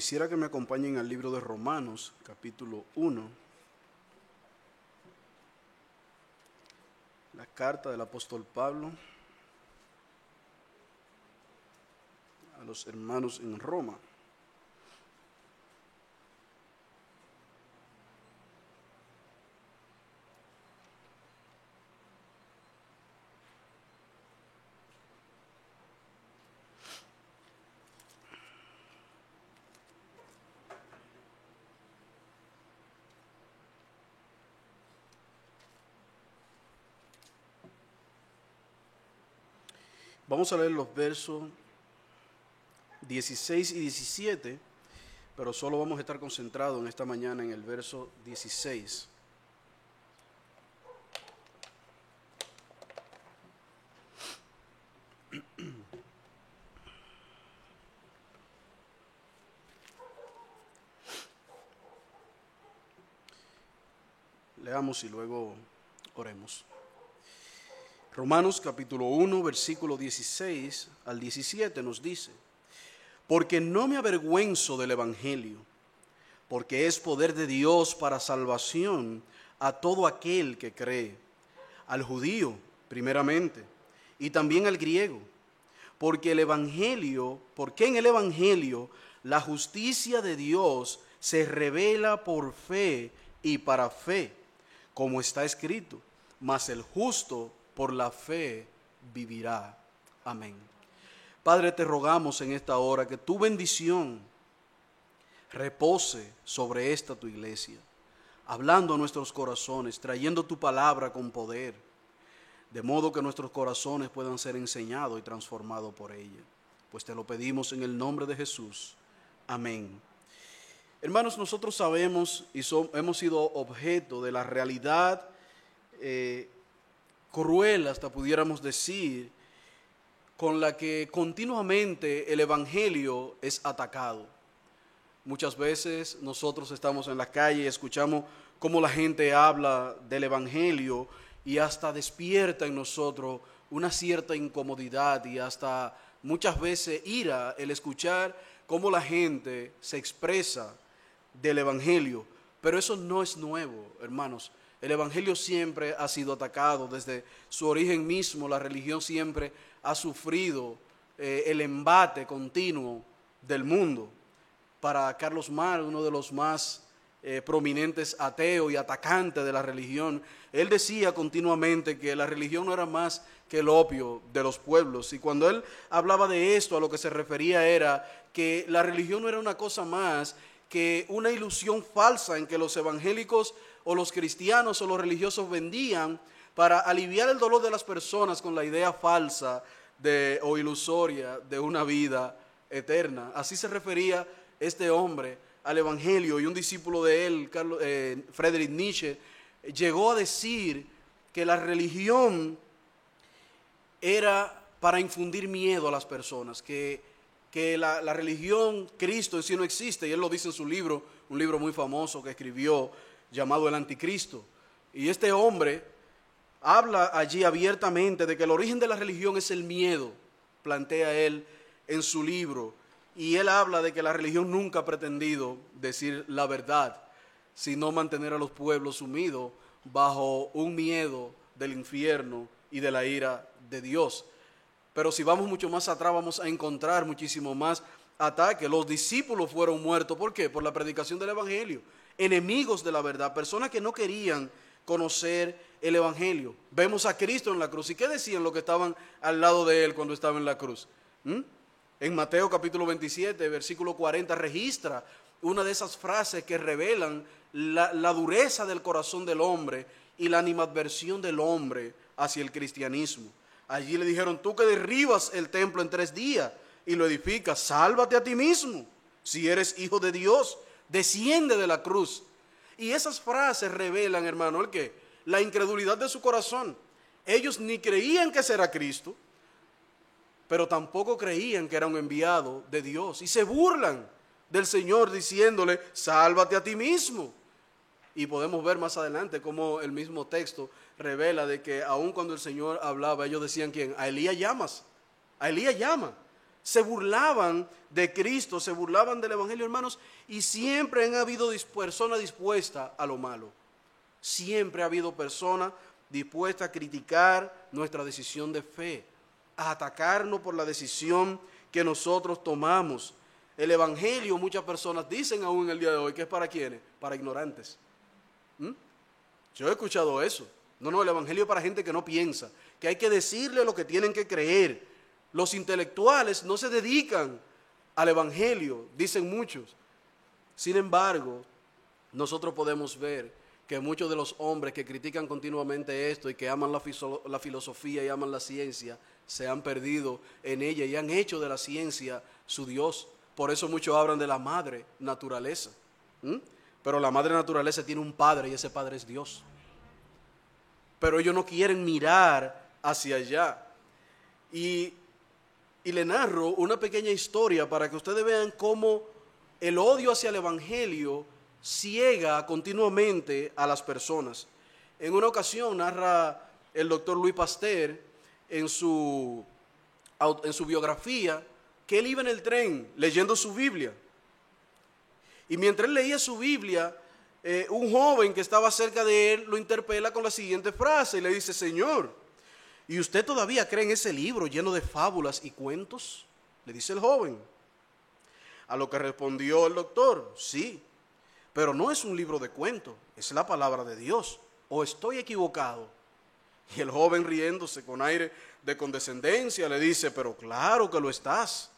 Quisiera que me acompañen al libro de Romanos, capítulo 1, la carta del apóstol Pablo a los hermanos en Roma. Vamos a leer los versos 16 y 17, pero solo vamos a estar concentrados en esta mañana en el verso 16. Leamos y luego oremos. Romanos capítulo 1, versículo 16 al 17 nos dice: porque no me avergüenzo del Evangelio, porque es poder de Dios para salvación a todo aquel que cree, al judío primeramente, y también al griego, porque en el Evangelio la justicia de Dios se revela por fe y para fe, como está escrito, mas el justo por la fe vivirá. Amén. Padre, te rogamos en esta hora que tu bendición repose sobre esta tu iglesia, hablando a nuestros corazones, trayendo tu palabra con poder, de modo que nuestros corazones puedan ser enseñados y transformados por ella. Pues te lo pedimos en el nombre de Jesús. Amén. Hermanos, nosotros sabemos y hemos sido objeto de la realidad cruel, hasta pudiéramos decir, con la que continuamente el Evangelio es atacado. Muchas veces nosotros estamos en la calle y escuchamos cómo la gente habla del Evangelio y hasta despierta en nosotros una cierta incomodidad y hasta muchas veces ira el escuchar cómo la gente se expresa del Evangelio. Pero eso no es nuevo, hermanos. El Evangelio siempre ha sido atacado desde su origen mismo. La religión siempre ha sufrido el embate continuo del mundo. Para Carlos Marx, uno de los más prominentes ateos y atacantes de la religión, él decía continuamente que la religión no era más que el opio de los pueblos. Y cuando él hablaba de esto, a lo que se refería era que la religión no era una cosa más que una ilusión falsa en que los evangélicos o los cristianos o los religiosos vendían para aliviar el dolor de las personas con la idea falsa o ilusoria de una vida eterna. Así se refería este hombre al Evangelio, y un discípulo de él, Friedrich Nietzsche, llegó a decir que la religión era para infundir miedo a las personas, que la religión, Cristo en sí no existe, y él lo dice en su libro, un libro muy famoso que escribió llamado El Anticristo. Y este hombre habla allí abiertamente de que el origen de la religión es el miedo, plantea él en su libro, y él habla de que la religión nunca ha pretendido decir la verdad, sino mantener a los pueblos sumidos bajo un miedo del infierno y de la ira de Dios. Pero si vamos mucho más atrás, vamos a encontrar muchísimo más ataques. Los discípulos fueron muertos, ¿por qué? Por la predicación del Evangelio. Enemigos de la verdad, personas que no querían conocer el Evangelio. Vemos a Cristo en la cruz. ¿Y qué decían los que estaban al lado de él cuando estaba en la cruz? En Mateo capítulo 27, versículo 40, registra una de esas frases que revelan la dureza del corazón del hombre y la animadversión del hombre hacia el cristianismo. Allí le dijeron: tú que derribas el templo en 3 días y lo edificas, sálvate a ti mismo. Si eres hijo de Dios, desciende de la cruz. Y esas frases revelan, hermano, ¿el qué? La incredulidad de su corazón. Ellos ni creían que ese era Cristo, pero tampoco creían que era un enviado de Dios. Y se burlan del Señor diciéndole: sálvate a ti mismo. Y podemos ver más adelante cómo el mismo texto revela de que aun cuando el Señor hablaba, ellos decían: ¿quién? A Elías llamas, a Elías llama. Se burlaban de Cristo, se burlaban del Evangelio, hermanos, y siempre han habido personas dispuestas a lo malo. Siempre ha habido personas dispuestas a criticar nuestra decisión de fe, a atacarnos por la decisión que nosotros tomamos. El Evangelio, muchas personas dicen aún en el día de hoy que es para ¿quiénes? Para ignorantes. Yo he escuchado eso. No, el Evangelio es para gente que no piensa, que hay que decirle lo que tienen que creer. Los intelectuales no se dedican al Evangelio, dicen muchos. Sin embargo, nosotros podemos ver que muchos de los hombres que critican continuamente esto y que aman la filosofía y aman la ciencia, se han perdido en ella y han hecho de la ciencia su Dios. Por eso muchos hablan de la madre naturaleza. Pero la madre naturaleza tiene un padre y ese padre es Dios. Pero ellos no quieren mirar hacia allá. Y le narro una pequeña historia para que ustedes vean cómo el odio hacia el Evangelio ciega continuamente a las personas. En una ocasión narra el doctor Louis Pasteur en su biografía que él iba en el tren leyendo su Biblia. Y mientras él leía su Biblia, un joven que estaba cerca de él lo interpela con la siguiente frase y le dice: Señor, ¿y usted todavía cree en ese libro lleno de fábulas y cuentos? Le dice el joven. A lo que respondió el doctor: sí, pero no es un libro de cuentos, es la palabra de Dios. ¿O estoy equivocado? Y el joven, riéndose con aire de condescendencia, le dice: pero claro que lo estás.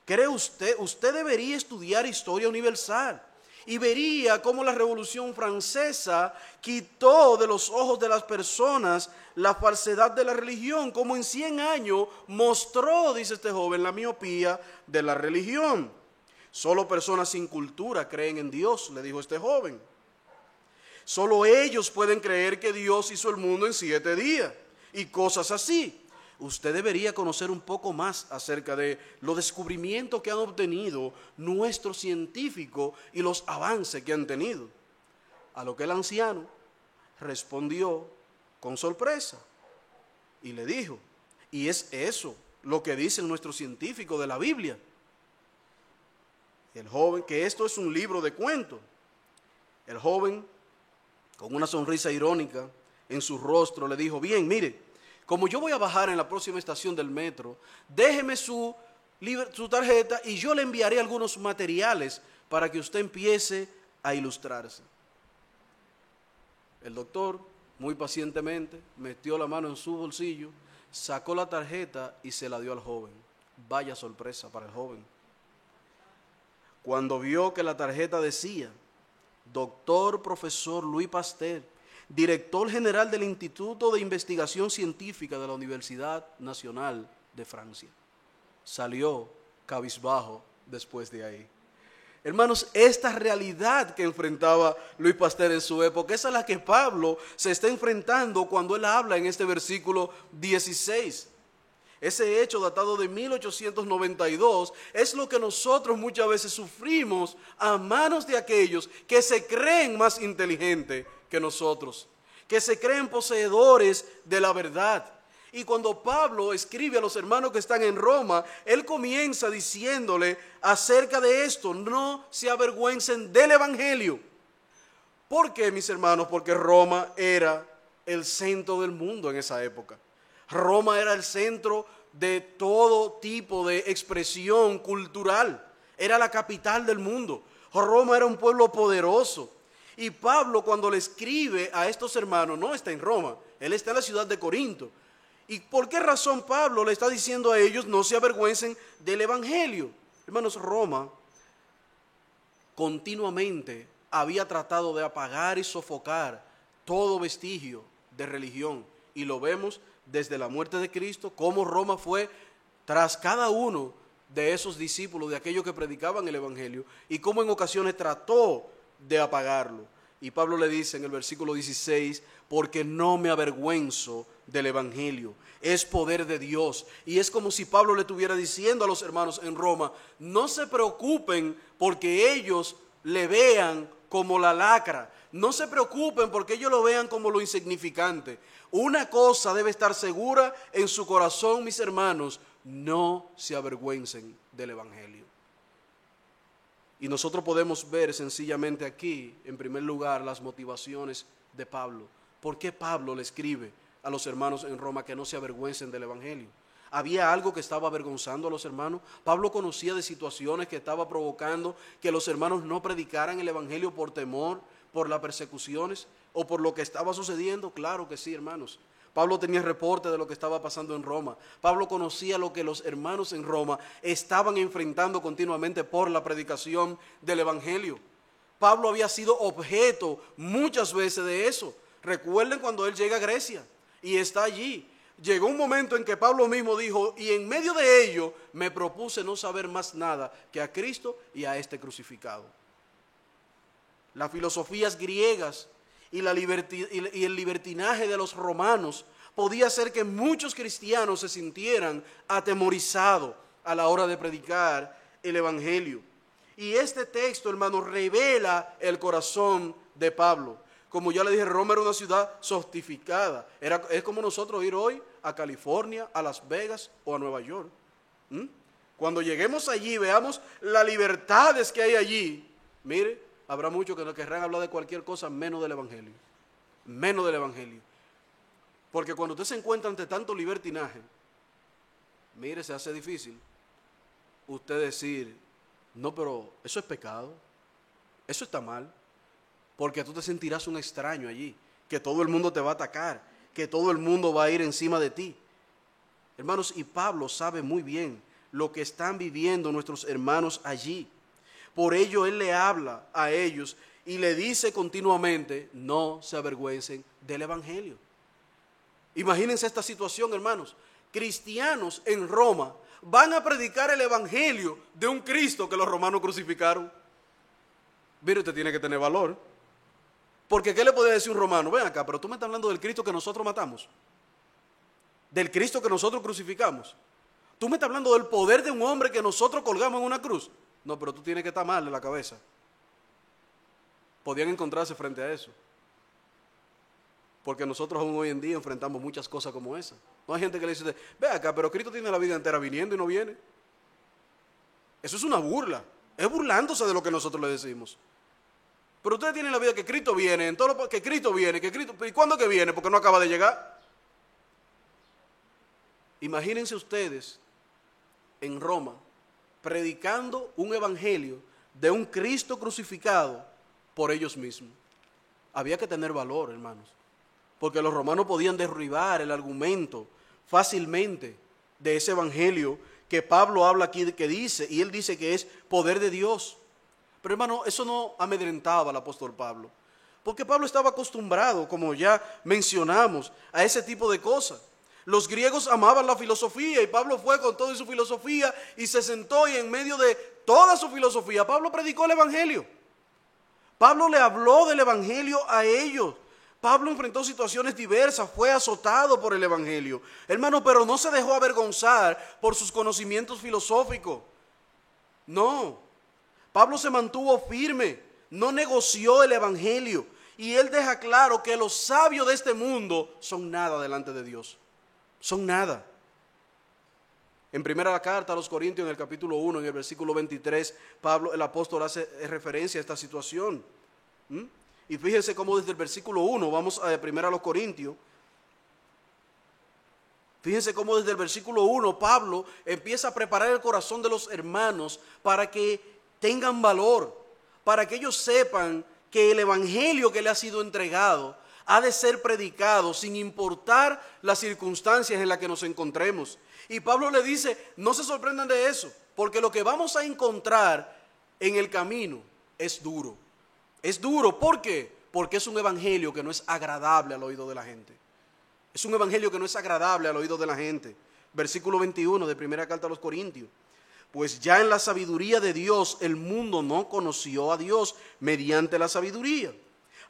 ¿Cree usted debería estudiar historia universal y vería cómo la Revolución Francesa quitó de los ojos de las personas la falsedad de la religión, como en 100 años mostró, dice este joven, la miopía de la religión? Solo personas sin cultura creen en Dios, le dijo este joven. Solo ellos pueden creer que Dios hizo el mundo en 7 días y cosas así. Usted debería conocer un poco más acerca de los descubrimientos que han obtenido nuestros científicos y los avances que han tenido. A lo que el anciano respondió con sorpresa y le dijo: y es eso lo que dicen nuestros científicos de la Biblia. Y el joven, que esto es un libro de cuentos. El joven, con una sonrisa irónica en su rostro, le dijo: bien, mire, como yo voy a bajar en la próxima estación del metro, déjeme su tarjeta y yo le enviaré algunos materiales para que usted empiece a ilustrarse. El doctor, muy pacientemente, metió la mano en su bolsillo, sacó la tarjeta y se la dio al joven. Vaya sorpresa para el joven. Cuando vio que la tarjeta decía: Doctor Profesor Louis Pasteur, director general del Instituto de Investigación Científica de la Universidad Nacional de Francia, salió cabizbajo después de ahí. Hermanos, esta realidad que enfrentaba Louis Pasteur en su época, esa es la que Pablo se está enfrentando cuando él habla en este versículo 16. Ese hecho datado de 1892 es lo que nosotros muchas veces sufrimos a manos de aquellos que se creen más inteligentes que nosotros, que se creen poseedores de la verdad. Y cuando Pablo escribe a los hermanos que están en Roma, él comienza diciéndole acerca de esto: no se avergüencen del Evangelio. ¿Por qué, mis hermanos? Porque Roma era el centro del mundo en esa época. Roma era el centro de todo tipo de expresión cultural. Era la capital del mundo. Roma era un pueblo poderoso. Y Pablo, cuando le escribe a estos hermanos, no está en Roma, él está en la ciudad de Corinto. ¿Y por qué razón Pablo le está diciendo a ellos: no se avergüencen del Evangelio? Hermanos, Roma continuamente había tratado de apagar y sofocar todo vestigio de religión. Y lo vemos desde la muerte de Cristo, cómo Roma fue tras cada uno de esos discípulos, de aquellos que predicaban el Evangelio, y cómo en ocasiones trató de apagarlo. Y Pablo le dice en el versículo 16: porque no me avergüenzo del Evangelio, es poder de Dios. Y es como si Pablo le estuviera diciendo a los hermanos en Roma: no se preocupen porque ellos le vean como la lacra, no se preocupen porque ellos lo vean como lo insignificante. Una cosa debe estar segura en su corazón, mis hermanos: no se avergüencen del Evangelio. Y nosotros podemos ver sencillamente aquí, en primer lugar, las motivaciones de Pablo. ¿Por qué Pablo le escribe a los hermanos en Roma que no se avergüencen del Evangelio? ¿Había algo que estaba avergonzando a los hermanos? Pablo conocía de situaciones que estaba provocando que los hermanos no predicaran el Evangelio por temor, por las persecuciones o por lo que estaba sucediendo. Claro que sí, hermanos. Pablo tenía reporte de lo que estaba pasando en Roma. Pablo conocía lo que los hermanos en Roma estaban enfrentando continuamente por la predicación del Evangelio. Pablo había sido objeto muchas veces de eso. Recuerden cuando él llega a Grecia y está allí. Llegó un momento en que Pablo mismo dijo, y en medio de ello me propuse no saber más nada que a Cristo y a este crucificado. Las filosofías griegas y el libertinaje de los romanos podía hacer que muchos cristianos se sintieran atemorizados a la hora de predicar el Evangelio. Y este texto, hermanos, revela el corazón de Pablo. Como ya le dije, Roma era una ciudad sofisticada. Es como nosotros ir hoy a California, a Las Vegas o a Nueva York. Cuando lleguemos allí, veamos las libertades que hay allí. Mire, habrá muchos que nos querrán hablar de cualquier cosa menos del Evangelio. Menos del Evangelio. Porque cuando usted se encuentra ante tanto libertinaje, mire, se hace difícil usted decir, no, pero eso es pecado, eso está mal, porque tú te sentirás un extraño allí, que todo el mundo te va a atacar, que todo el mundo va a ir encima de ti. Hermanos, y Pablo sabe muy bien lo que están viviendo nuestros hermanos allí. Por ello él le habla a ellos y le dice continuamente, no se avergüencen del Evangelio. Imagínense esta situación, hermanos. Cristianos en Roma van a predicar el Evangelio de un Cristo que los romanos crucificaron. Mire, usted tiene que tener valor. Porque ¿qué le podría decir un romano? Ven acá, pero tú me estás hablando del Cristo que nosotros matamos. Del Cristo que nosotros crucificamos. Tú me estás hablando del poder de un hombre que nosotros colgamos en una cruz. No, pero tú tienes que estar mal de la cabeza. Podían encontrarse frente a eso. Porque nosotros aún hoy en día enfrentamos muchas cosas como esa. No hay gente que le dice, ve acá, pero Cristo tiene la vida entera viniendo y no viene. Eso es una burla. Es burlándose de lo que nosotros le decimos. Pero ustedes tienen la vida que Cristo viene, en todo lo que Cristo viene, que Cristo, ¿y cuándo que viene? Porque no acaba de llegar. Imagínense ustedes en Roma predicando un evangelio de un Cristo crucificado por ellos mismos. Había que tener valor, hermanos, porque los romanos podían derribar el argumento fácilmente de ese evangelio que Pablo habla aquí, que dice, y él dice que es poder de Dios. Pero hermano, eso no amedrentaba al apóstol Pablo, porque Pablo estaba acostumbrado, como ya mencionamos, a ese tipo de cosas. Los griegos amaban la filosofía y Pablo fue con toda su filosofía y se sentó, y en medio de toda su filosofía Pablo predicó el evangelio. Pablo le habló del evangelio a ellos. Pablo enfrentó situaciones diversas, fue azotado por el evangelio. Hermano, pero no se dejó avergonzar por sus conocimientos filosóficos. No, Pablo se mantuvo firme, no negoció el evangelio. Y él deja claro que los sabios de este mundo son nada delante de Dios. Son nada. En primera carta a los Corintios, en el capítulo 1, en el versículo 23, Pablo, el apóstol, hace referencia a esta situación. Y fíjense cómo desde el versículo 1, vamos a primera a los Corintios, fíjense cómo desde el versículo 1 Pablo empieza a preparar el corazón de los hermanos para que tengan valor, para que ellos sepan que el evangelio que le ha sido entregado ha de ser predicado sin importar las circunstancias en las que nos encontremos. Y Pablo le dice, no se sorprendan de eso, porque lo que vamos a encontrar en el camino es duro. Es duro, ¿por qué? Porque es un evangelio que no es agradable al oído de la gente. Es un evangelio que no es agradable al oído de la gente. Versículo 21 de primera carta a los Corintios. Pues ya en la sabiduría de Dios el mundo no conoció a Dios mediante la sabiduría.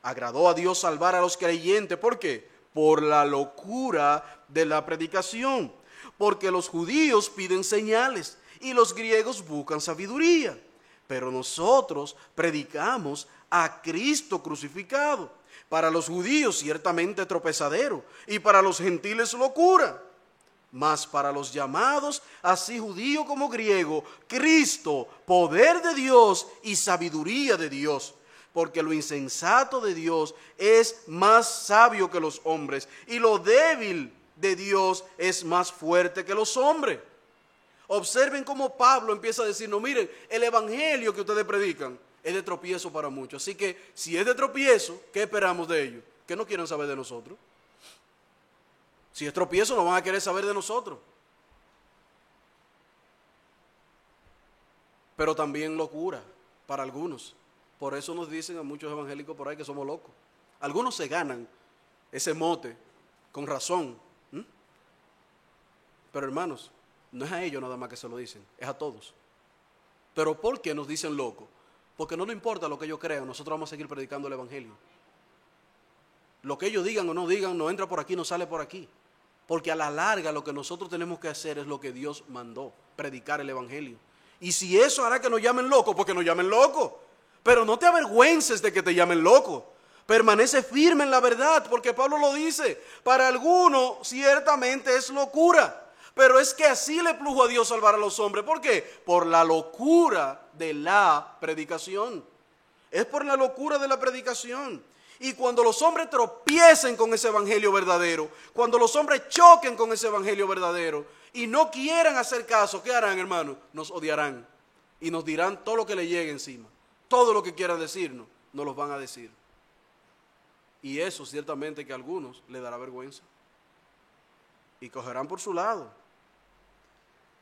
Agradó a Dios salvar a los creyentes. ¿Por qué? Por la locura de la predicación. Porque los judíos piden señales y los griegos buscan sabiduría. Pero nosotros predicamos a Cristo crucificado. Para los judíos ciertamente tropezadero y para los gentiles locura. Mas para los llamados, así judío como griego, Cristo, poder de Dios y sabiduría de Dios. Porque lo insensato de Dios es más sabio que los hombres, y lo débil de Dios es más fuerte que los hombres. Observen cómo Pablo empieza a decirnos, miren, el evangelio que ustedes predican es de tropiezo para muchos. Así que si es de tropiezo, ¿qué esperamos de ellos? Que no quieran saber de nosotros. Si es tropiezo, no van a querer saber de nosotros. Pero también locura para algunos. Por eso nos dicen a muchos evangélicos por ahí que somos locos. Algunos se ganan ese mote con razón. Pero hermanos, no es a ellos nada más que se lo dicen, es a todos. Pero ¿por qué nos dicen locos? Porque no nos importa lo que ellos crean, nosotros vamos a seguir predicando el evangelio. Lo que ellos digan o no digan, no entra por aquí, no sale por aquí. Porque a la larga lo que nosotros tenemos que hacer es lo que Dios mandó, predicar el evangelio. Y si eso hará que nos llamen locos, pues que nos llamen locos. Pero no te avergüences de que te llamen loco. Permanece firme en la verdad, porque Pablo lo dice. Para algunos ciertamente es locura, pero es que así le plujo a Dios salvar a los hombres. ¿Por qué? Por la locura de la predicación. Es por la locura de la predicación. Y cuando los hombres tropiecen con ese evangelio verdadero, cuando los hombres choquen con ese evangelio verdadero y no quieran hacer caso, ¿qué harán, hermanos? Nos odiarán y nos dirán todo lo que le llegue encima. Todo lo que quieran decirnos, nos los van a decir. Y eso ciertamente que a algunos les dará vergüenza. Y cogerán por su lado.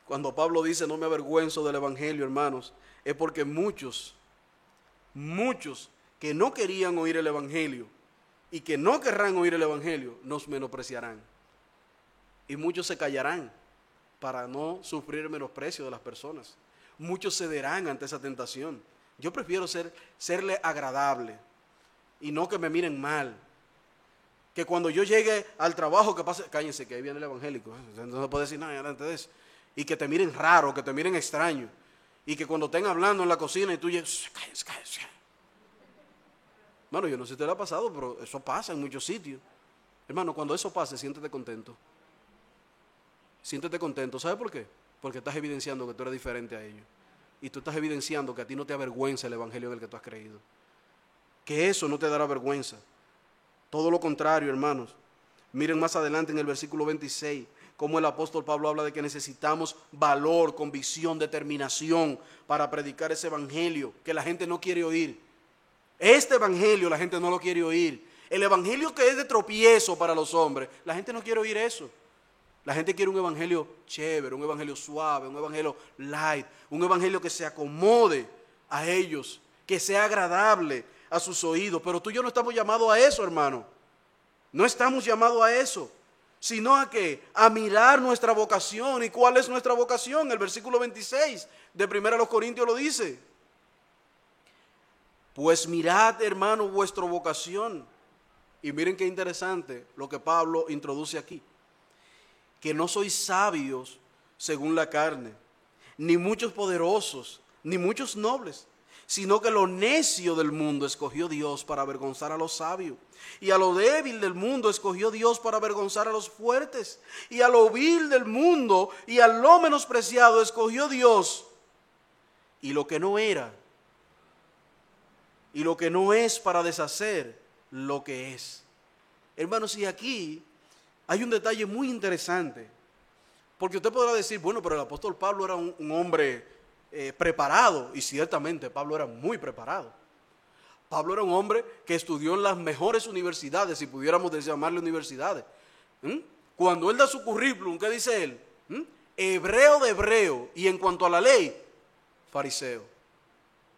Cuando Pablo dice no me avergüenzo del evangelio, hermanos, es porque muchos que no querían oír el evangelio y que no querrán oír el evangelio, nos menospreciarán. Y muchos se callarán para no sufrir el menosprecio de las personas. Muchos cederán ante esa tentación. Yo prefiero serle agradable y no que me miren mal. Que cuando yo llegue al trabajo, que pase, cállense que ahí viene el evangélico, no se puede decir nada delante de eso. Y que te miren raro, que te miren extraño. Y que cuando estén hablando en la cocina y tú llegues, cállense. Hermano, yo no sé si te lo ha pasado, pero eso pasa en muchos sitios. Hermano, cuando eso pase, siéntete contento. Siéntete contento. ¿Sabe por qué? Porque estás evidenciando que tú eres diferente a ellos. Y tú estás evidenciando que a ti no te avergüenza el evangelio en el que tú has creído. Que eso no te dará vergüenza. Todo lo contrario, hermanos. Miren más adelante en el versículo 26, cómo el apóstol Pablo habla de que necesitamos valor, convicción, determinación para predicar ese evangelio que la gente no quiere oír. Este evangelio la gente no lo quiere oír. El evangelio que es de tropiezo para los hombres, la gente no quiere oír eso. La gente quiere un evangelio chévere, un evangelio suave, un evangelio light, un evangelio que se acomode a ellos, que sea agradable a sus oídos. Pero tú y yo no estamos llamados a eso, hermano. No estamos llamados a eso, sino a ¿qué? A mirar nuestra vocación. ¿Y cuál es nuestra vocación? El versículo 26 de 1 Corintios lo dice. Pues mirad, hermano, vuestra vocación. Y miren qué interesante lo que Pablo introduce aquí. Que no sois sabios según la carne, ni muchos poderosos, ni muchos nobles, sino que lo necio del mundo escogió Dios para avergonzar a los sabios, y a lo débil del mundo escogió Dios para avergonzar a los fuertes, y a lo vil del mundo y a lo menospreciado escogió Dios, y lo que no era, y lo que no es para deshacer lo que es. Hermanos, y aquí hay un detalle muy interesante, porque usted podrá decir, bueno, pero el apóstol Pablo era un hombre preparado, y ciertamente Pablo era muy preparado. Pablo era un hombre que estudió en las mejores universidades, si pudiéramos llamarle universidades. Cuando él da su currículum, ¿qué dice él? Hebreo de hebreo, y en cuanto a la ley, fariseo.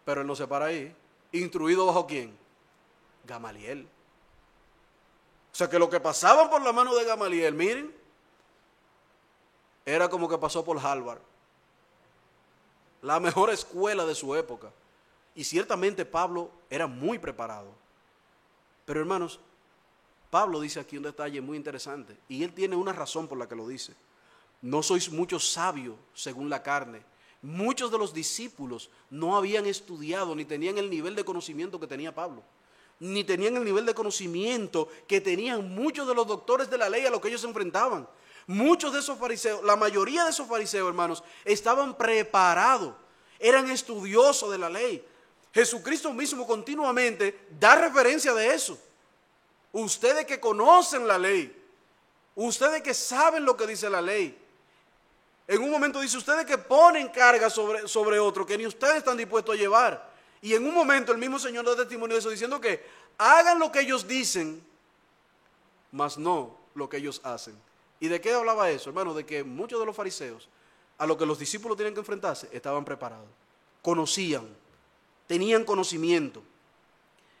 Pero él no se para ahí. ¿Instruido bajo quién? Gamaliel. O sea que lo que pasaban por la mano de Gamaliel, miren, era como que pasó por Harvard, la mejor escuela de su época. Y ciertamente Pablo era muy preparado. Pero hermanos, Pablo dice aquí un detalle muy interesante, y él tiene una razón por la que lo dice. No sois muchos sabios según la carne. Muchos de los discípulos no habían estudiado ni tenían el nivel de conocimiento que tenía Pablo, ni tenían el nivel de conocimiento que tenían muchos de los doctores de la ley a los que ellos se enfrentaban. Muchos de esos fariseos, la mayoría de esos fariseos, hermanos, estaban preparados, eran estudiosos de la ley. Jesucristo mismo continuamente da referencia de eso. Ustedes que conocen la ley, ustedes que saben lo que dice la ley. En un momento dice, ustedes que ponen carga sobre otro, que ni ustedes están dispuestos a llevar. Y en un momento el mismo Señor da testimonio de eso, diciendo que hagan lo que ellos dicen, mas no lo que ellos hacen. ¿Y de qué hablaba eso, hermano? De que muchos de los fariseos, a lo que los discípulos tienen que enfrentarse, estaban preparados, conocían, tenían conocimiento.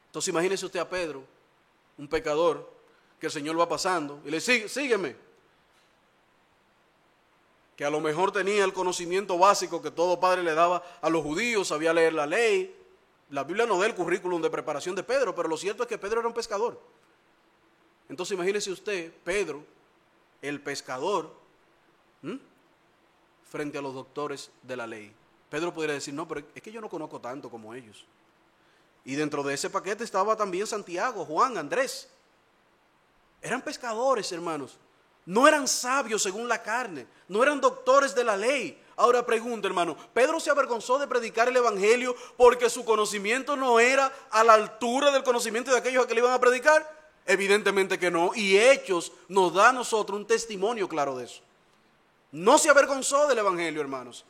Entonces imagínese usted a Pedro, un pecador, que el Señor va pasando y le dice, sígueme. Que a lo mejor tenía el conocimiento básico que todo padre le daba a los judíos, sabía leer la ley. La Biblia no da el currículum de preparación de Pedro, pero lo cierto es que Pedro era un pescador. Entonces imagínese usted, Pedro, el pescador, frente a los doctores de la ley. Pedro podría decir, no, pero es que yo no conozco tanto como ellos. Y dentro de ese paquete estaba también Santiago, Juan, Andrés. Eran pescadores, hermanos. No eran sabios según la carne, no eran doctores de la ley. Ahora pregunta, hermano, ¿Pedro se avergonzó de predicar el evangelio porque su conocimiento no era a la altura del conocimiento de aquellos a que le iban a predicar? Evidentemente que no, y Hechos nos da a nosotros un testimonio claro de eso. No se avergonzó del evangelio, hermanos.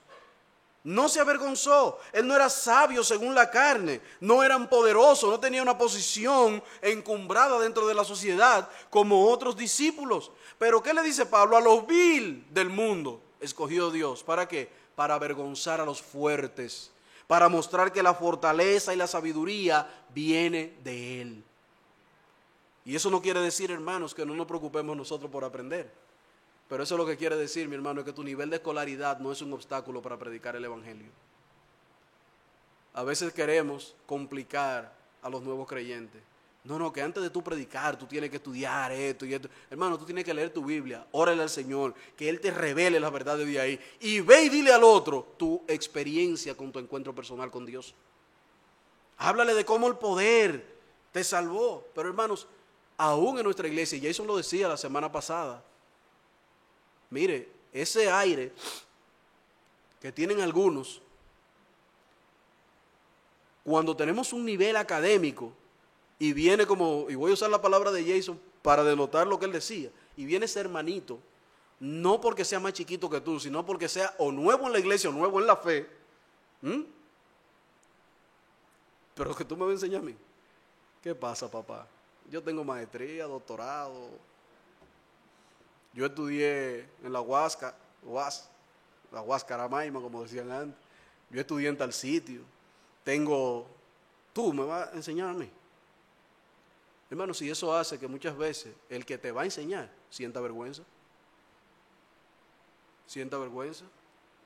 No se avergonzó. Él no era sabio según la carne, no eran poderosos, no tenía una posición encumbrada dentro de la sociedad como otros discípulos. Pero ¿qué le dice Pablo? A los vil del mundo escogió Dios. ¿Para qué? Para avergonzar a los fuertes, para mostrar que la fortaleza y la sabiduría viene de Él. Y eso no quiere decir, hermanos, que no nos preocupemos nosotros por aprender. Pero eso es lo que quiere decir, mi hermano, es que tu nivel de escolaridad no es un obstáculo para predicar el evangelio. A veces queremos complicar a los nuevos creyentes. No, que antes de tú predicar, tú tienes que estudiar esto y esto. Hermano, tú tienes que leer tu Biblia, órale al Señor, que Él te revele la verdad de ahí. Y ve y dile al otro tu experiencia con tu encuentro personal con Dios. Háblale de cómo el poder te salvó. Pero hermanos, aún en nuestra iglesia, y Jason lo decía la semana pasada, mire, ese aire que tienen algunos, cuando tenemos un nivel académico, y viene como, y voy a usar la palabra de Jason para denotar lo que él decía, y viene ese hermanito, no porque sea más chiquito que tú, sino porque sea o nuevo en la iglesia o nuevo en la fe, pero que tú me vas a enseñar a mí. ¿Qué pasa, papá? Yo tengo maestría, doctorado. Yo estudié en la Huascaramaima, como decían antes. Yo estudié en tal sitio. Tú me vas a enseñar a mí. Hermano, si eso hace que muchas veces el que te va a enseñar sienta vergüenza. Sienta vergüenza.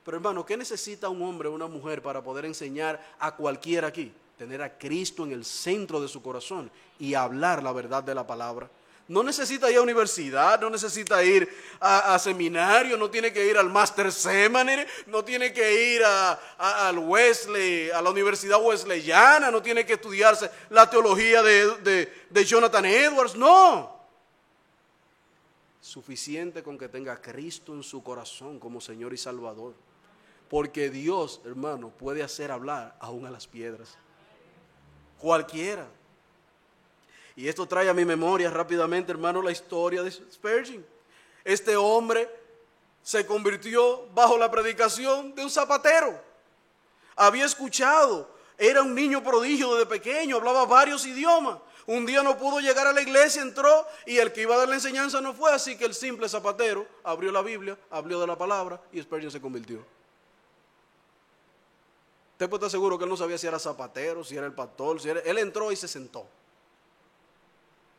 Pero hermano, ¿qué necesita un hombre o una mujer para poder enseñar a cualquiera aquí? Tener a Cristo en el centro de su corazón y hablar la verdad de la palabra. No necesita ir a universidad, no necesita ir a seminario, no tiene que ir al Master Seminary, no tiene que ir al Wesley, a la Universidad Wesleyana, no tiene que estudiarse la teología de Jonathan Edwards, no. Suficiente con que tenga a Cristo en su corazón como Señor y Salvador. Porque Dios, hermano, puede hacer hablar aún a las piedras. Cualquiera. Y esto trae a mi memoria rápidamente, hermano, la historia de Spurgeon. Este hombre se convirtió bajo la predicación de un zapatero. Había escuchado, era un niño prodigio desde pequeño, hablaba varios idiomas. Un día no pudo llegar a la iglesia, entró y el que iba a dar la enseñanza no fue, así que el simple zapatero abrió la Biblia, habló de la palabra y Spurgeon se convirtió. Usted puede estar seguro que él no sabía si era zapatero, si era el pastor, él entró y se sentó.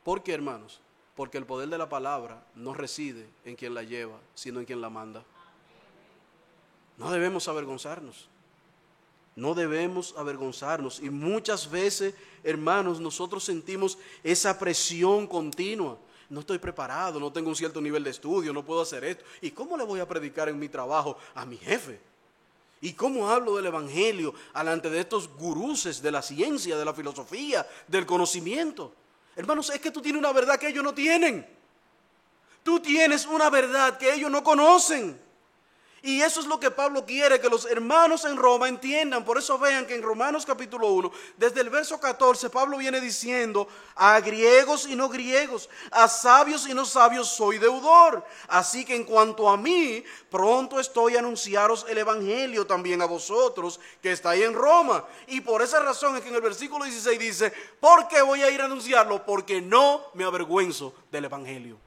¿Por qué, hermanos? Porque el poder de la palabra no reside en quien la lleva, sino en quien la manda. No debemos avergonzarnos. No debemos avergonzarnos. Y muchas veces, hermanos, nosotros sentimos esa presión continua. No estoy preparado, no tengo un cierto nivel de estudio, no puedo hacer esto. ¿Y cómo le voy a predicar en mi trabajo a mi jefe? ¿Y cómo hablo del evangelio delante de estos guruses de la ciencia, de la filosofía, del conocimiento? Hermanos, es que tú tienes una verdad que ellos no tienen. Tú tienes una verdad que ellos no conocen. Y eso es lo que Pablo quiere que los hermanos en Roma entiendan. Por eso vean que en Romanos capítulo 1, desde el verso 14, Pablo viene diciendo: a griegos y no griegos, a sabios y no sabios soy deudor. Así que en cuanto a mí, pronto estoy a anunciaros el evangelio también a vosotros que estáis en Roma. Y por esa razón es que en el versículo 16 dice: ¿por qué voy a ir a anunciarlo? Porque no me avergüenzo del evangelio.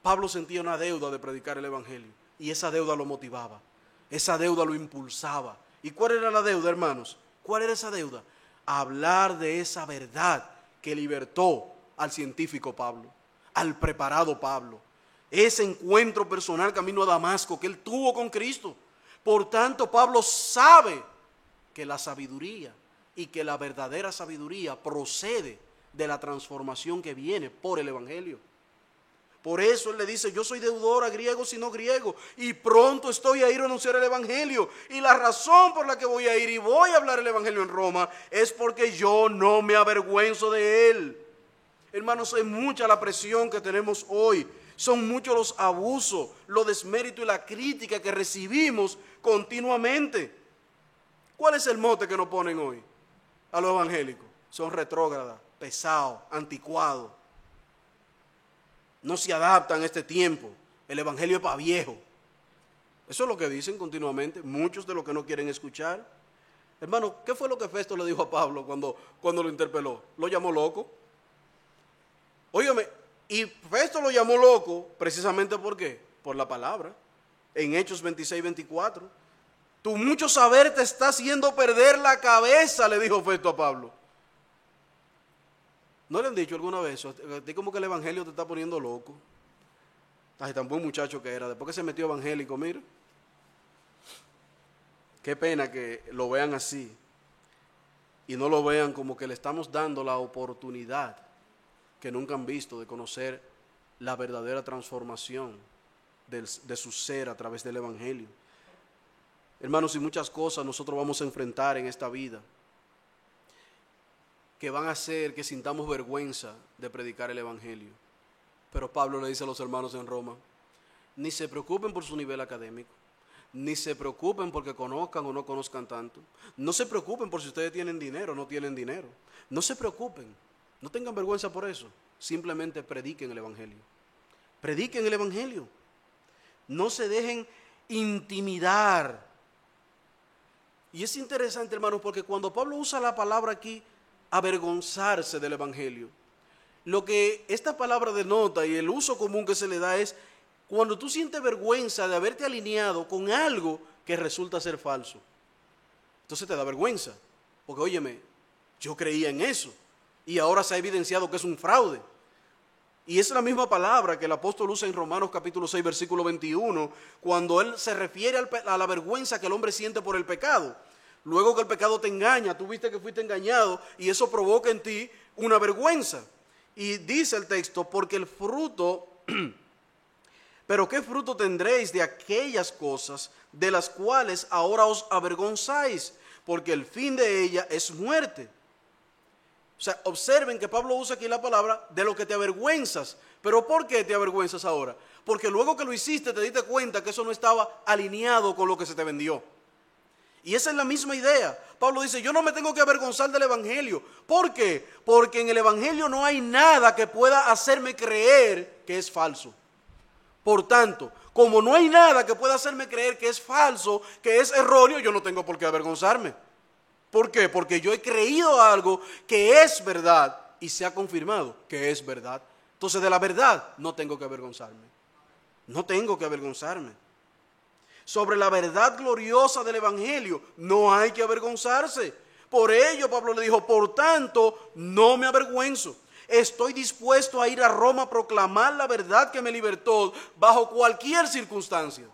Pablo sentía una deuda de predicar el evangelio. Y esa deuda lo motivaba, esa deuda lo impulsaba. ¿Y cuál era la deuda, hermanos? ¿Cuál era esa deuda? Hablar de esa verdad que libertó al científico Pablo, al preparado Pablo. Ese encuentro personal camino a Damasco que él tuvo con Cristo. Por tanto, Pablo sabe que la sabiduría y que la verdadera sabiduría procede de la transformación que viene por el evangelio. Por eso él le dice: yo soy deudor a griegos y no griegos, y pronto estoy a ir a anunciar el evangelio. Y la razón por la que voy a ir y voy a hablar el evangelio en Roma es porque yo no me avergüenzo de él. Hermanos, es mucha la presión que tenemos hoy. Son muchos los abusos, los desméritos y la crítica que recibimos continuamente. ¿Cuál es el mote que nos ponen hoy a los evangélicos? Son retrógradas, pesados, anticuados. No se adaptan a este tiempo. El evangelio es para viejo. Eso es lo que dicen continuamente muchos de los que no quieren escuchar. Hermano, ¿qué fue lo que Festo le dijo a Pablo cuando lo interpeló? Lo llamó loco. Óigame, y Festo lo llamó loco precisamente ¿por qué? Por la palabra. En Hechos 26-24. Tu mucho saber te está haciendo perder la cabeza, le dijo Festo a Pablo. ¿No le han dicho alguna vez? A ti como que el evangelio te está poniendo loco. Ay, tan buen muchacho que era. Después que se metió evangélico, mira. Qué pena que lo vean así. Y no lo vean como que le estamos dando la oportunidad que nunca han visto de conocer la verdadera transformación de su ser a través del evangelio. Hermanos, y muchas cosas nosotros vamos a enfrentar en esta vida que van a hacer que sintamos vergüenza de predicar el evangelio. Pero Pablo le dice a los hermanos en Roma: ni se preocupen por su nivel académico, ni se preocupen porque conozcan o no conozcan tanto, no se preocupen por si ustedes tienen dinero o no tienen dinero, no se preocupen, no tengan vergüenza por eso, simplemente prediquen el evangelio. Prediquen el evangelio, no se dejen intimidar. Y es interesante, hermanos, porque cuando Pablo usa la palabra aquí, avergonzarse del evangelio, lo que esta palabra denota y el uso común que se le da es cuando tú sientes vergüenza de haberte alineado con algo que resulta ser falso. Entonces te da vergüenza, porque óyeme, yo creía en eso y ahora se ha evidenciado que es un fraude. Y es la misma palabra que el apóstol usa en Romanos capítulo 6 versículo 21, cuando él se refiere a la vergüenza que el hombre siente por el pecado. Luego que el pecado te engaña, tú viste que fuiste engañado y eso provoca en ti una vergüenza. Y dice el texto: porque el fruto, pero ¿qué fruto tendréis de aquellas cosas de las cuales ahora os avergonzáis? Porque el fin de ella es muerte. O sea, observen que Pablo usa aquí la palabra de lo que te avergüenzas. ¿Pero por qué te avergüenzas ahora? Porque luego que lo hiciste te diste cuenta que eso no estaba alineado con lo que se te vendió. Y esa es la misma idea. Pablo dice: yo no me tengo que avergonzar del evangelio. ¿Por qué? Porque en el evangelio no hay nada que pueda hacerme creer que es falso. Por tanto, como no hay nada que pueda hacerme creer que es falso, que es erróneo, yo no tengo por qué avergonzarme. ¿Por qué? Porque yo he creído algo que es verdad y se ha confirmado que es verdad. Entonces, de la verdad no tengo que avergonzarme. No tengo que avergonzarme. Sobre la verdad gloriosa del evangelio no hay que avergonzarse. Por ello Pablo le dijo: por tanto no me avergüenzo, estoy dispuesto a ir a Roma a proclamar la verdad que me libertó bajo cualquier circunstancia.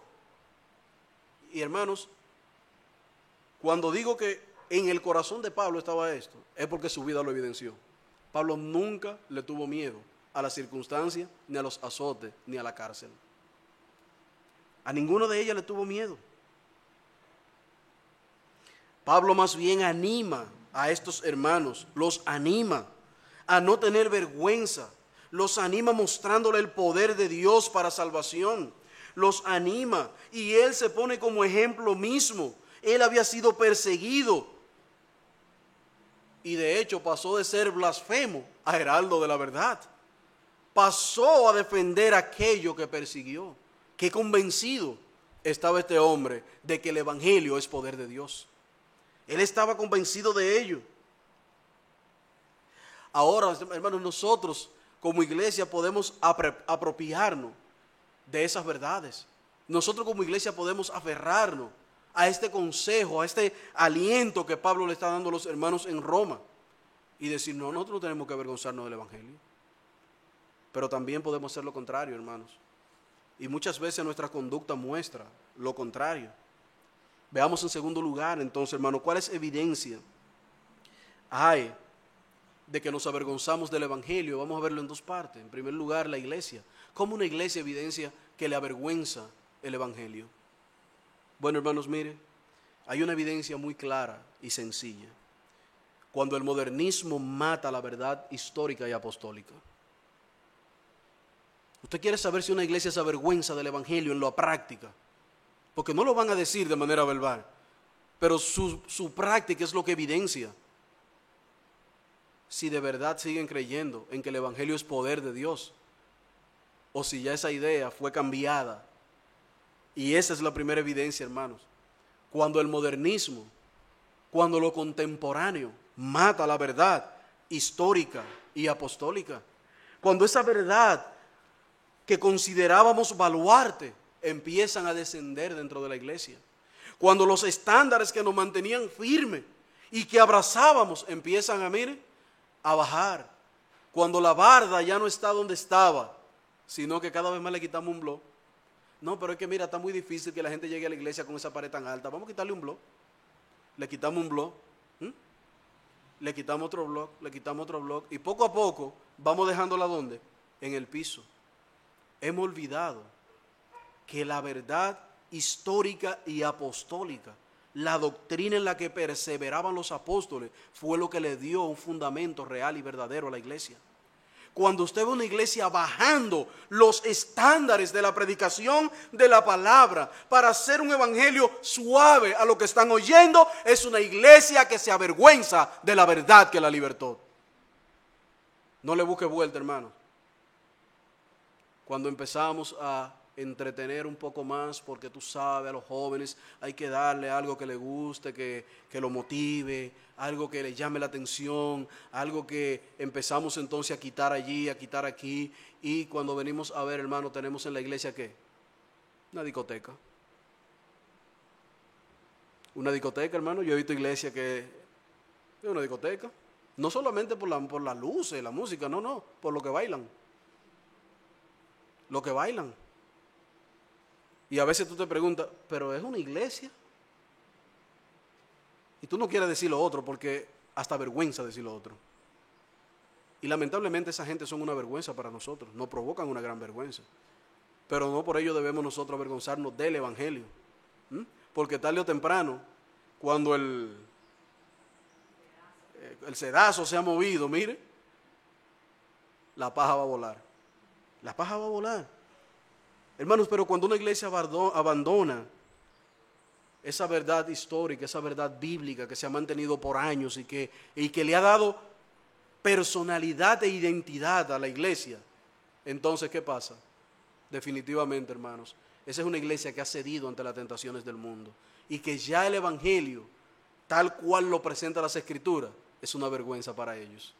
Y hermanos, cuando digo que en el corazón de Pablo estaba esto, es porque su vida lo evidenció. Pablo nunca le tuvo miedo a las circunstancias, ni a los azotes, ni a la cárcel. A ninguno de ellas le tuvo miedo. Pablo más bien anima a estos hermanos, los anima a no tener vergüenza, los anima mostrándole el poder de Dios para salvación. Los anima y él se pone como ejemplo mismo. Él había sido perseguido y de hecho pasó de ser blasfemo a heraldo de la verdad. Pasó a defender aquello que persiguió. Qué convencido estaba este hombre de que el evangelio es poder de Dios. Él estaba convencido de ello. Ahora, hermanos, nosotros como iglesia podemos apropiarnos de esas verdades. Nosotros como iglesia podemos aferrarnos a este consejo, a este aliento que Pablo le está dando a los hermanos en Roma y decir, no, nosotros no tenemos que avergonzarnos del evangelio. Pero también podemos hacer lo contrario, hermanos. Y muchas veces nuestra conducta muestra lo contrario. Veamos en segundo lugar, entonces, hermano, ¿cuál es evidencia hay de que nos avergonzamos del evangelio? Vamos a verlo en dos partes. En primer lugar, la iglesia. ¿Cómo una iglesia evidencia que le avergüenza el evangelio? Bueno, hermanos, miren, hay una evidencia muy clara y sencilla. Cuando el modernismo mata la verdad histórica y apostólica. Usted quiere saber si una iglesia se avergüenza del evangelio en la práctica, porque no lo van a decir de manera verbal, pero su práctica es lo que evidencia si de verdad siguen creyendo en que el evangelio es poder de Dios, o si ya esa idea fue cambiada. Y esa es la primera evidencia, hermanos. Cuando el modernismo, cuando lo contemporáneo mata la verdad histórica y apostólica, cuando esa verdad que considerábamos baluarte empiezan a descender dentro de la iglesia, cuando los estándares que nos mantenían firmes y que abrazábamos empiezan a bajar, cuando la barda ya no está donde estaba, sino que cada vez más le quitamos un bloque. No, pero es que mira, está muy difícil que la gente llegue a la iglesia con esa pared tan alta, vamos a quitarle un bloque. Le quitamos un bloque, le quitamos otro bloque, le quitamos otro bloque, y poco a poco vamos dejándola ¿dónde? En el piso. Hemos olvidado que la verdad histórica y apostólica, la doctrina en la que perseveraban los apóstoles, fue lo que le dio un fundamento real y verdadero a la iglesia. Cuando usted ve una iglesia bajando los estándares de la predicación de la palabra para hacer un evangelio suave a lo que están oyendo, es una iglesia que se avergüenza de la verdad que la libertó. No le busque vuelta, hermano. Cuando empezamos a entretener un poco más, porque tú sabes, a los jóvenes hay que darle algo que le guste, que lo motive, algo que le llame la atención, algo que empezamos entonces a quitar allí, a quitar aquí, y cuando venimos a ver, hermano, tenemos en la iglesia ¿qué? Una discoteca. Una discoteca, hermano. Yo he visto iglesia que es una discoteca, no solamente por las luces, la música, no, por lo que bailan. Lo que bailan. Y a veces tú te preguntas, ¿pero es una iglesia? Y tú no quieres decir lo otro porque hasta vergüenza decir lo otro. Y lamentablemente esa gente son una vergüenza para nosotros, nos provocan una gran vergüenza. Pero no por ello debemos nosotros avergonzarnos del evangelio. Porque tarde o temprano, cuando el sedazo se ha movido, mire, la paja va a volar. La paja va a volar. Hermanos, pero cuando una iglesia abandona esa verdad histórica, esa verdad bíblica que se ha mantenido por años y que le ha dado personalidad e identidad a la iglesia, entonces, ¿qué pasa? Definitivamente, hermanos, esa es una iglesia que ha cedido ante las tentaciones del mundo y que ya el evangelio, tal cual lo presenta las Escrituras, es una vergüenza para ellos.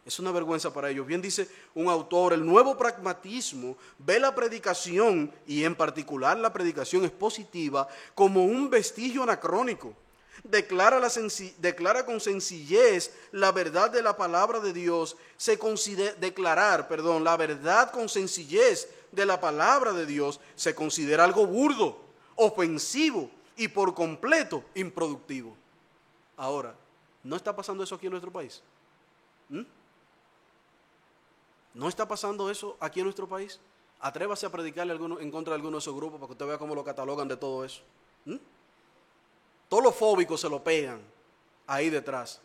Es una vergüenza para ellos. Bien dice un autor, el nuevo pragmatismo ve la predicación, y en particular la predicación expositiva, como un vestigio anacrónico. Declara con sencillez la verdad de la palabra de Dios. La verdad con sencillez de la palabra de Dios se considera algo burdo, ofensivo y por completo improductivo. Ahora, ¿no está pasando eso aquí en nuestro país? ¿No está pasando eso aquí en nuestro país? Atrévase a predicarle en contra de alguno de esos grupos para que usted vea cómo lo catalogan de todo eso. Todos los fóbicos se lo pegan ahí detrás.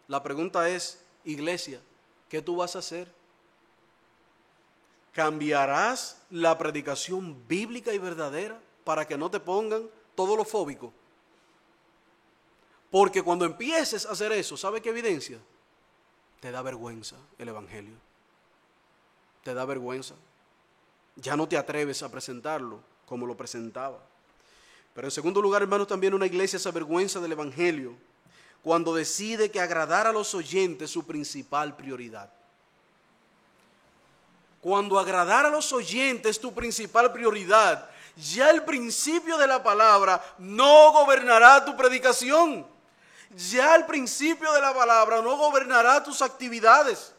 La pregunta es, iglesia, ¿qué tú vas a hacer? ¿Cambiarás la predicación bíblica y verdadera para que no te pongan todo lo fóbico? Porque cuando empieces a hacer eso, ¿sabe qué evidencia? Te da vergüenza el evangelio. Te da vergüenza. Ya no te atreves a presentarlo como lo presentaba. Pero en segundo lugar, hermanos, también una iglesia se avergüenza del evangelio cuando decide que agradar a los oyentes es su principal prioridad. Cuando agradar a los oyentes es tu principal prioridad, ya el principio de la palabra no gobernará tu predicación. Ya el principio de la palabra no gobernará tus actividades.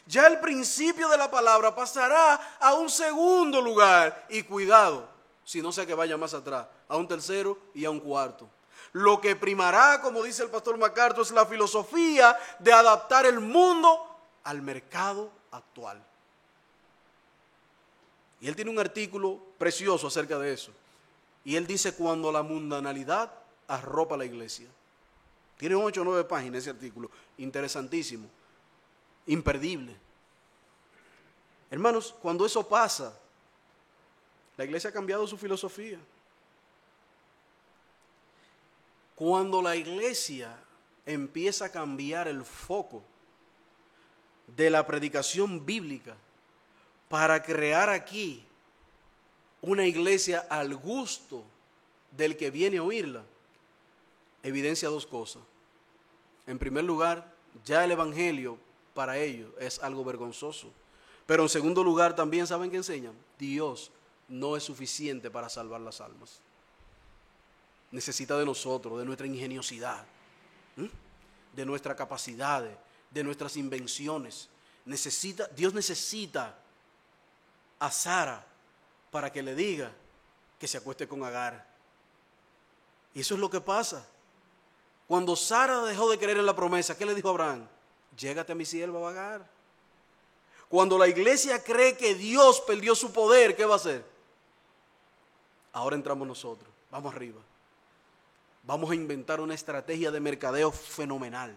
Ya el principio de la palabra pasará a un segundo lugar. Y cuidado, si no sea que vaya más atrás, a un tercero y a un cuarto. Lo que primará, como dice el pastor MacArthur, es la filosofía de adaptar el mundo al mercado actual. Y él tiene un artículo precioso acerca de eso. Y él dice cuando la mundanalidad arropa la iglesia. Tiene 8 o 9 páginas ese artículo. Interesantísimo. Imperdible. Hermanos, cuando eso pasa, la iglesia ha cambiado su filosofía. Cuando la iglesia empieza a cambiar el foco de la predicación bíblica para crear aquí una iglesia al gusto del que viene a oírla, evidencia 2 cosas. En primer lugar, ya el evangelio para ellos es algo vergonzoso. Pero en segundo lugar, también ¿saben qué enseñan? Dios no es suficiente para salvar las almas. Necesita de nosotros, de nuestra ingeniosidad, de nuestras capacidades, de nuestras invenciones. Dios necesita a Sara para que le diga que se acueste con Agar. Y eso es lo que pasa. Cuando Sara dejó de creer en la promesa, ¿qué le dijo a Abraham? Llégate a mi sierva Agar. Cuando la iglesia cree que Dios perdió su poder, ¿qué va a hacer? Ahora entramos nosotros, vamos arriba. Vamos a inventar una estrategia de mercadeo fenomenal.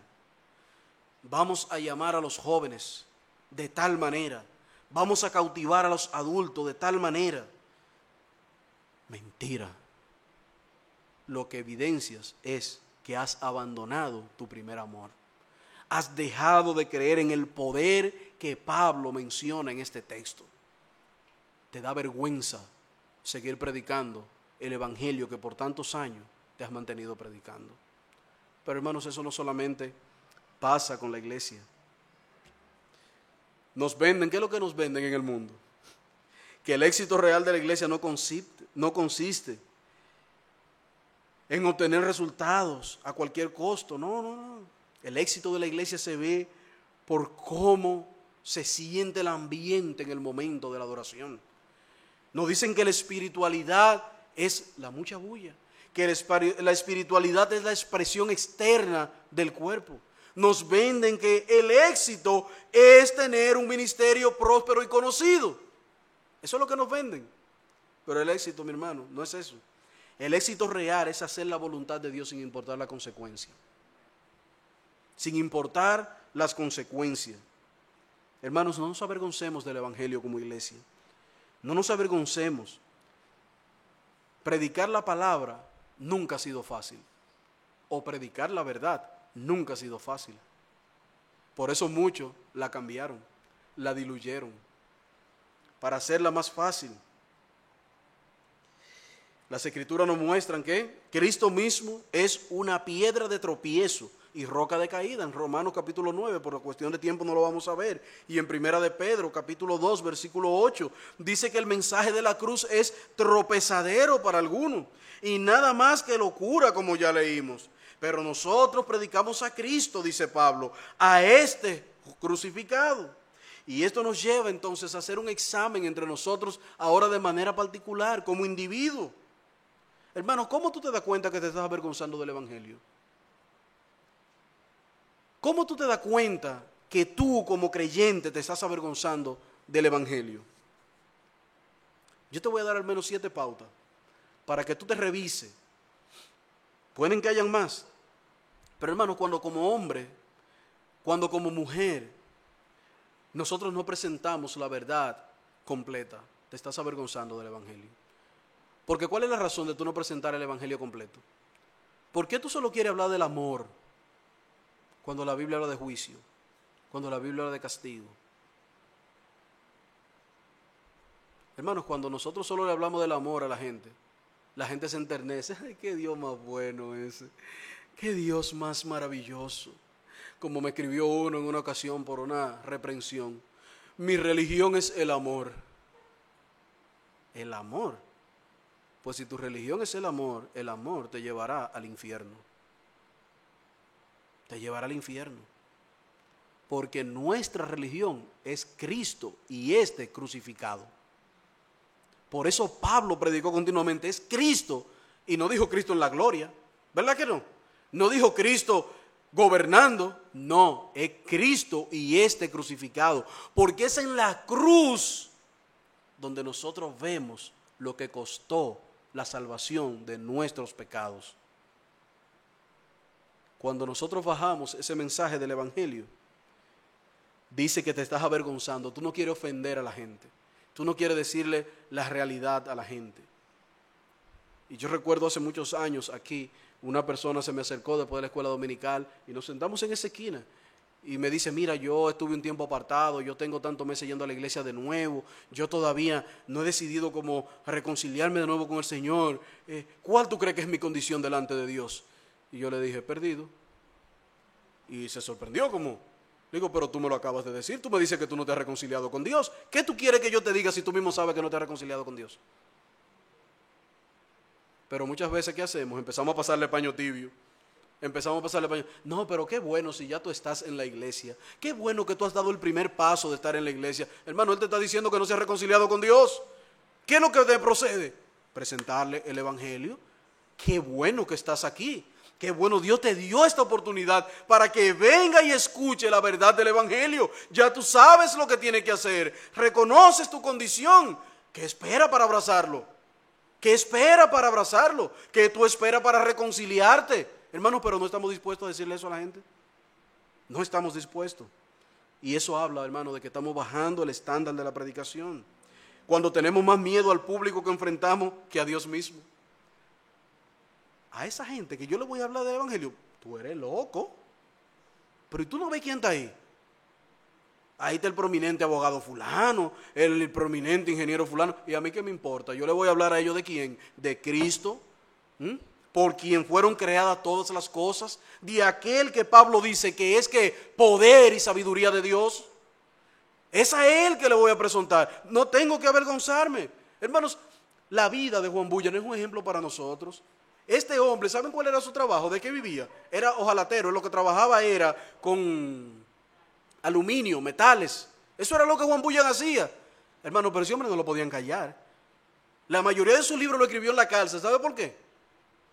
Vamos a llamar a los jóvenes de tal manera. Vamos a cautivar a los adultos de tal manera. Mentira. Lo que evidencias es que has abandonado tu primer amor. Has dejado de creer en el poder que Pablo menciona en este texto. Te da vergüenza seguir predicando el evangelio que por tantos años te has mantenido predicando. Pero hermanos, eso no solamente pasa con la iglesia. Nos venden, ¿qué es lo que nos venden en el mundo? Que el éxito real de la iglesia no consiste en obtener resultados a cualquier costo. No. El éxito de la iglesia se ve por cómo se siente el ambiente en el momento de la adoración. Nos dicen que la espiritualidad es la mucha bulla, que la espiritualidad es la expresión externa del cuerpo. Nos venden que el éxito es tener un ministerio próspero y conocido. Eso es lo que nos venden. Pero el éxito, mi hermano, no es eso. El éxito real es hacer la voluntad de Dios sin importar la consecuencia. Sin importar las consecuencias. Hermanos, no nos avergoncemos del evangelio como iglesia. No nos avergoncemos. Predicar la palabra nunca ha sido fácil. O predicar la verdad nunca ha sido fácil. Por eso muchos la cambiaron, la diluyeron, para hacerla más fácil. Las escrituras nos muestran que Cristo mismo es una piedra de tropiezo y roca de caída. En Romanos capítulo 9, por cuestión de tiempo no lo vamos a ver. Y en Primera de Pedro capítulo 2, versículo 8, dice que el mensaje de la cruz es tropezadero para algunos y nada más que locura, como ya leímos. Pero nosotros predicamos a Cristo, dice Pablo, a este crucificado. Y esto nos lleva entonces a hacer un examen entre nosotros ahora de manera particular, como individuo. Hermano, ¿cómo tú te das cuenta que te estás avergonzando del evangelio? ¿Cómo tú te das cuenta que tú como creyente te estás avergonzando del evangelio? Yo te voy a dar al menos 7 pautas para que tú te revises. Pueden que hayan más. Pero hermano, cuando como hombre, cuando como mujer, nosotros no presentamos la verdad completa, te estás avergonzando del Evangelio. Porque ¿cuál es la razón de tú no presentar el Evangelio completo? ¿Por qué tú solo quieres hablar del amor cuando la Biblia habla de juicio? Cuando la Biblia habla de castigo. Hermanos, cuando nosotros solo le hablamos del amor a la gente se enternece. ¡Ay, qué Dios más bueno ese! ¡Qué Dios más maravilloso! Como me escribió uno en una ocasión por una reprensión. Mi religión es el amor. El amor. Pues si tu religión es el amor te llevará al infierno. Te llevará al infierno. Porque nuestra religión es Cristo y este crucificado. Por eso Pablo predicó continuamente, es Cristo, y no dijo Cristo en la gloria, ¿verdad que no? No dijo Cristo gobernando, no, es Cristo y este crucificado, porque es en la cruz donde nosotros vemos lo que costó la salvación de nuestros pecados. Cuando nosotros bajamos ese mensaje del Evangelio, dice que te estás avergonzando, tú no quieres ofender a la gente. Tú no quieres decirle la realidad a la gente. Y yo recuerdo hace muchos años aquí, una persona se me acercó después de la escuela dominical y nos sentamos en esa esquina. Y me dice, mira, yo estuve un tiempo apartado, yo tengo tantos meses yendo a la iglesia de nuevo, yo todavía no he decidido cómo reconciliarme de nuevo con el Señor. ¿Cuál tú crees que es mi condición delante de Dios? Y yo le dije, perdido. Y se sorprendió como... Digo, pero tú me lo acabas de decir, tú me dices que tú no te has reconciliado con Dios. ¿Qué tú quieres que yo te diga si tú mismo sabes que no te has reconciliado con Dios? Pero muchas veces, ¿qué hacemos? Empezamos a pasarle paño tibio. No, pero qué bueno si ya tú estás en la iglesia. Qué bueno que tú has dado el primer paso de estar en la iglesia. Hermano, él te está diciendo que no se ha reconciliado con Dios. ¿Qué es lo que te procede? Presentarle el Evangelio. Qué bueno que estás aquí. Qué bueno, Dios te dio esta oportunidad para que venga y escuche la verdad del Evangelio. Ya tú sabes lo que tienes que hacer. Reconoces tu condición. ¿Qué espera para abrazarlo? ¿Qué espera para abrazarlo? ¿Qué tú esperas para reconciliarte? Hermano, pero no estamos dispuestos a decirle eso a la gente. No estamos dispuestos. Y eso habla, hermano, de que estamos bajando el estándar de la predicación. Cuando tenemos más miedo al público que enfrentamos que a Dios mismo. A esa gente que yo le voy a hablar del Evangelio, tú eres loco. Pero ¿y tú no ves quién está ahí? Ahí está el prominente abogado fulano, el prominente ingeniero fulano. ¿Y a mí qué me importa? Yo le voy a hablar a ellos ¿de quién? De Cristo, por quien fueron creadas todas las cosas. De aquel que Pablo dice que es que poder y sabiduría de Dios. Es a él que le voy a presentar. No tengo que avergonzarme. Hermanos, la vida de Juan Bulla no es un ejemplo para nosotros. Este hombre, ¿saben cuál era su trabajo? ¿De qué vivía? Era hojalatero, lo que trabajaba era con aluminio, metales. Eso era lo que Juan Bulla hacía. Hermano, pero ese hombre no lo podían callar. La mayoría de sus libros lo escribió en la cárcel. ¿Sabe por qué?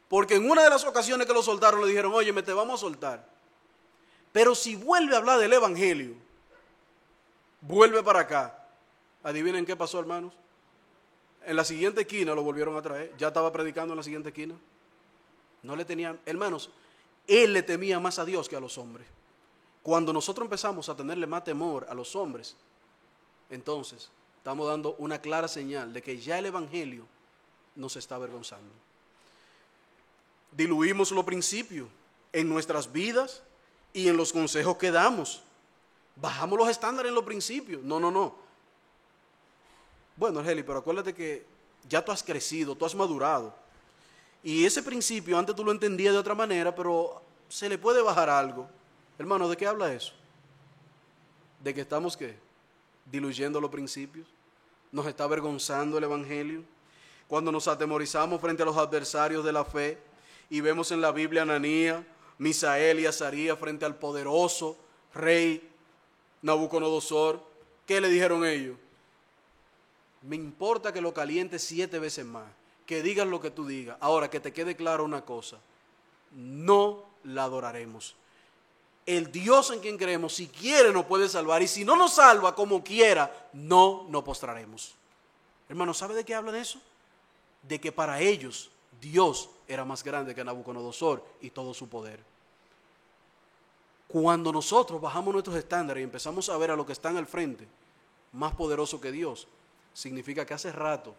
Porque en una de las ocasiones que lo soltaron le dijeron, oye, te vamos a soltar. Pero si vuelve a hablar del Evangelio, vuelve para acá. Adivinen qué pasó, hermanos. En la siguiente esquina lo volvieron a traer. Ya estaba predicando en la siguiente esquina. No le tenían, hermanos, él le temía más a Dios que a los hombres. Cuando nosotros empezamos a tenerle más temor a los hombres, entonces estamos dando una clara señal de que ya el Evangelio nos está avergonzando. Diluimos los principios en nuestras vidas y en los consejos que damos. Bajamos los estándares en los principios. No. Bueno, Argeli, pero acuérdate que ya tú has crecido, tú has madurado. Y ese principio antes tú lo entendías de otra manera, pero se le puede bajar algo. Hermano, ¿de qué habla eso? ¿De que estamos qué? Diluyendo los principios. Nos está avergonzando el Evangelio. Cuando nos atemorizamos frente a los adversarios de la fe y vemos en la Biblia a Ananías, Misael y Azarías frente al poderoso rey Nabucodonosor, ¿qué le dijeron ellos? Me importa que lo calientes 7 veces más, que digas lo que tú digas. Ahora, que te quede claro una cosa, no la adoraremos. El Dios en quien creemos, si quiere nos puede salvar, y si no nos salva como quiera, no nos postraremos. Hermano, ¿sabe de qué hablan eso? De que para ellos Dios era más grande que Nabucodonosor y todo su poder. Cuando nosotros bajamos nuestros estándares y empezamos a ver a los que están al frente más poderoso que Dios, significa que hace rato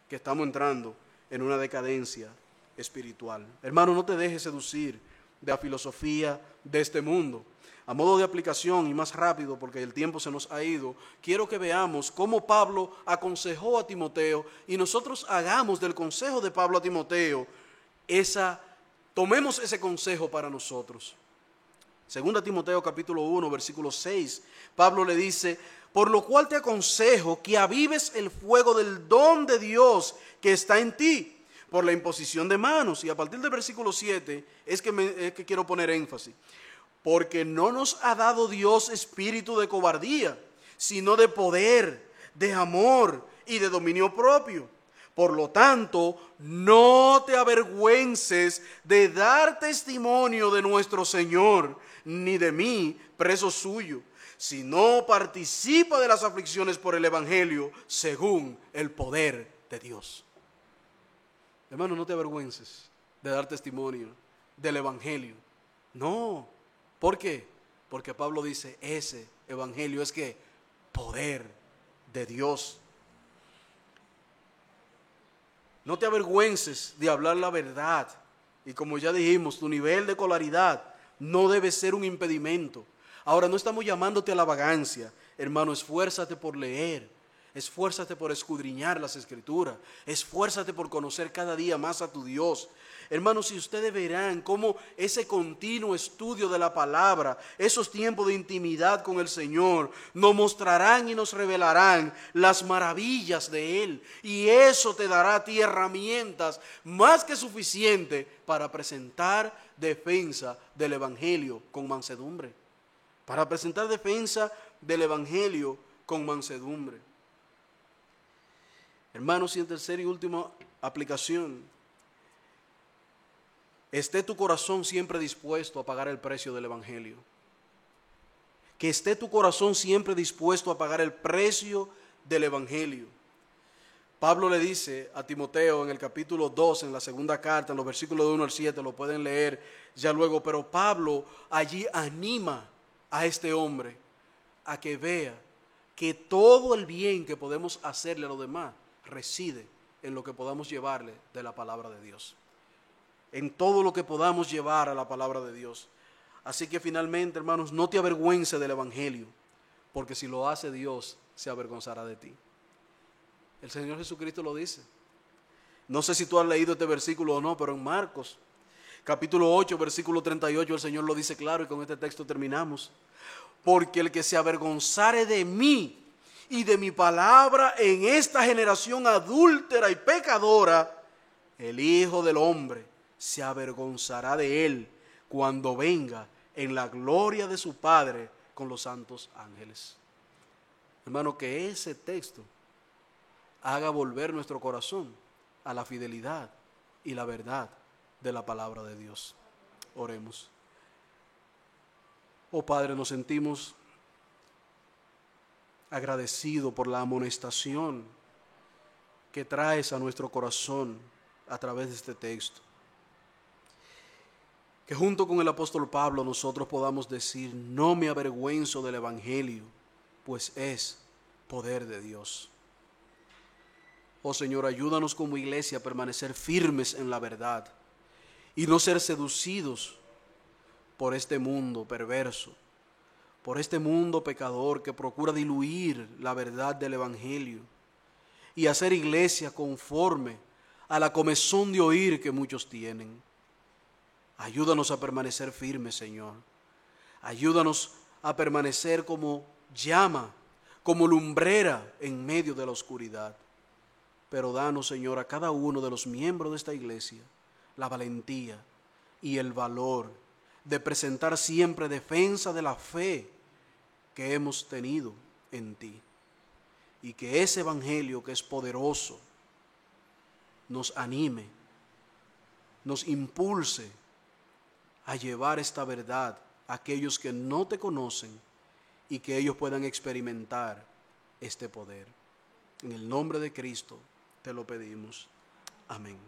que estamos entrando en una decadencia espiritual. Hermano, no te dejes seducir de la filosofía de este mundo. A modo de aplicación y más rápido, porque el tiempo se nos ha ido, quiero que veamos cómo Pablo aconsejó a Timoteo y nosotros hagamos del consejo de Pablo a Timoteo tomemos ese consejo para nosotros. 2 Timoteo capítulo 1, versículo 6, Pablo le dice: por lo cual te aconsejo que avives el fuego del don de Dios que está en ti, por la imposición de manos. Y a partir del versículo 7 es que quiero poner énfasis. Porque no nos ha dado Dios espíritu de cobardía, sino de poder, de amor y de dominio propio. Por lo tanto, no te avergüences de dar testimonio de nuestro Señor, ni de mí, preso suyo, sino participa de las aflicciones por el Evangelio, según el poder de Dios. Hermano, no te avergüences de dar testimonio del Evangelio. No. ¿Por qué? Porque Pablo dice, ese Evangelio es que poder de Dios. No te avergüences de hablar la verdad. Y como ya dijimos, tu nivel de escolaridad no debe ser un impedimento. Ahora, no estamos llamándote a la vagancia. Hermano, esfuérzate por leer. Esfuérzate por escudriñar las Escrituras. Esfuérzate por conocer cada día más a tu Dios. Hermanos, si ustedes verán cómo ese continuo estudio de la palabra, esos tiempos de intimidad con el Señor, nos mostrarán y nos revelarán las maravillas de Él. Y eso te dará a ti herramientas más que suficientes para presentar defensa del Evangelio con mansedumbre. Para presentar defensa del Evangelio con mansedumbre. Hermanos, y en tercera y última aplicación, esté tu corazón siempre dispuesto a pagar el precio del Evangelio. Que esté tu corazón siempre dispuesto a pagar el precio del Evangelio. Pablo le dice a Timoteo en el capítulo 2, en la segunda carta, en los versículos de 1 al 7, lo pueden leer ya luego, pero Pablo allí anima a este hombre a que vea que todo el bien que podemos hacerle a los demás reside en lo que podamos llevarle de la palabra de Dios. En todo lo que podamos llevar a la palabra de Dios. Así que finalmente, hermanos, no te avergüences del Evangelio, porque si lo hace Dios, se avergonzará de ti. El Señor Jesucristo lo dice. No sé si tú has leído este versículo o no, pero en Marcos, capítulo 8, versículo 38, el Señor lo dice claro y con este texto terminamos. Porque el que se avergonzare de mí y de mi palabra en esta generación adúltera y pecadora, el Hijo del Hombre se avergonzará de él cuando venga en la gloria de su Padre con los santos ángeles. Hermano, que ese texto haga volver nuestro corazón a la fidelidad y la verdad de la palabra de Dios. Oremos. Oh Padre, nos sentimos agradecidos por la amonestación que traes a nuestro corazón a través de este texto. Que junto con el apóstol Pablo nosotros podamos decir, no me avergüenzo del Evangelio, pues es poder de Dios. Oh Señor, ayúdanos como iglesia a permanecer firmes en la verdad y no ser seducidos por este mundo perverso, por este mundo pecador que procura diluir la verdad del Evangelio y hacer iglesia conforme a la comezón de oír que muchos tienen. Ayúdanos a permanecer firmes, Señor. Ayúdanos a permanecer como llama, como lumbrera en medio de la oscuridad. Pero danos, Señor, a cada uno de los miembros de esta iglesia la valentía y el valor de presentar siempre defensa de la fe que hemos tenido en ti. Y que ese evangelio que es poderoso nos anime, nos impulse a llevar esta verdad a aquellos que no te conocen y que ellos puedan experimentar este poder. En el nombre de Cristo te lo pedimos. Amén.